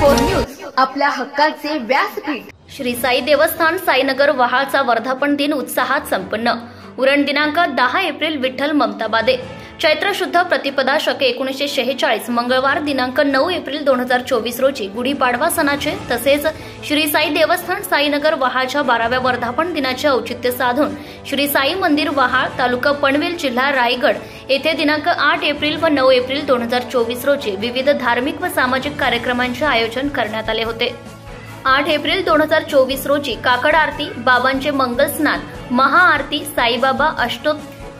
24 news आपल्या हक्काचे व्यासपीठ। श्री साई देवस्थान साईनगर वहाळचा वर्धापन दिन उत्साहात संपन्न। उरण दिनांक 10 एप्रिल विठ्ठल ममताबादे। चैत्र शुद्ध प्रतिपदा शके 1946 मंगळवार दिनांक 9 एप्रिल 2024 रोजी गुढीपाडवा सणाचे तसेच श्री साई देवस्थान साईनगर वहाळच्या 12व्या वर्धापन दिनाचे औचित्य साधून श्री साई मंदिर वहाळ तालुका पनवेल जिल्हा रायगड येथे दिनांक 8 एप्रिल व 9 एप्रिल 2024 रोजी विविध धार्मिक व सामाजिक कार्यक्रमांचे आयोजन करण्यात आले होते। 8 एप्रिल 2024 रोजी काकड आरती, बाबांचे मंगल स्नान, महाआरती, साईबाबा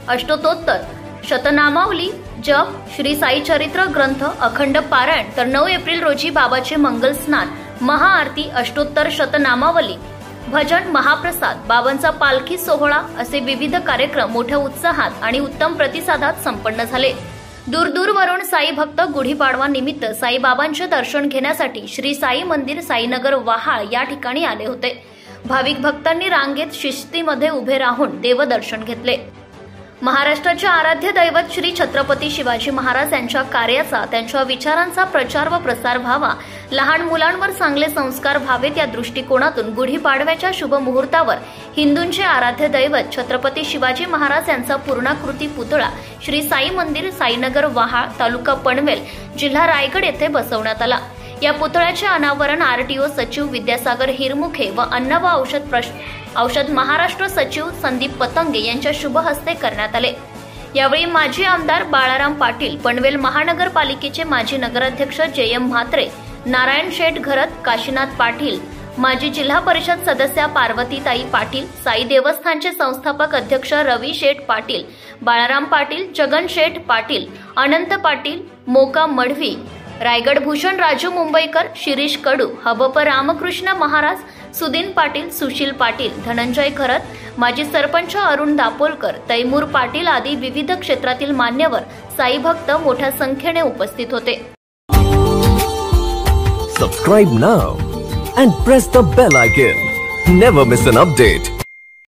अष्टोत्तर शतनामावली, जप, श्री साई चरित्र ग्रंथ, अखंड पारायण। तर 9 एप्रिल रोजी बाबाचे मंगल स्नान, महाआरती, अष्टोत्तर शतनामावली, भजन, महाप्रसाद, बाबांचा पालखी सोहळा असे विविध कार्यक्रम मोठ्या उत्साहात आणि उत्तम प्रतिसादात संपन्न झाले। दूरदूरवरून साई भक्त गुढीपाडवा निमित्त साईबाबांचे दर्शन घेण्यासाठी श्री साई मंदिर साईनगर वहाळ या ठिकाणी आले होते। भाविक भक्तांनी रांगेत शिस्तीमध्ये उभे राहून देवदर्शन घेतले। महाराष्ट्राचे आराध्य दैवत श्री छत्रपती शिवाजी महाराज यांच्या कार्याचा, त्यांच्या विचारांचा प्रचार व प्रसार व्हावा, लहान मुलांवर चांगले संस्कार व्हावेत या दृष्टिकोनातून गुढीपाडव्याच्या शुभ मुहूर्तावर हिंदूंचे आराध्य दैवत छत्रपती शिवाजी महाराज यांचा पूर्णाकृती पुतळा श्री साई मंदिर साईनगर वहाळ तालुका पनवेल जिल्हा रायगड येथे बसवण्यात आला। या पुतळ्याचे अनावरण आरटीओ सचिव विद्यासागर हिरमुखे व अन्न व औषध महाराष्ट्र सचिव संदीप पतंगे यांच्या शुभ हस्ते करण्यात आले। यावेळी माजी आमदार बाळाराम पाटील, पनवेल महानगरपालिकेचे माजी नगराध्यक्ष जयम म्हात्रे, नारायण शेठ घरत, काशीनाथ पाटील, माजी जिल्हा परिषद सदस्या पार्वतीताई पाटील, साई देवस्थानचे संस्थापक अध्यक्ष रवी शेठ पाटील, बाळाराम पाटील, जगन शेठ पाटील, अनंत पाटील, मोका मढवी, रायगड भूषण राजू मुंबईकर, शिरीष कडू, हबप रामकृष्ण महाराज, सुदीन पाटील, सुशील पाटील, धनंजय खरत, माजी सरपंच अरुण दापोलकर, तैमूर पाटील आदी विविध क्षेत्रातील मान्यवर साई भक्त मोठ्या संख्येने उपस्थित होते। Subscribe now and press the bell icon. Never miss an update.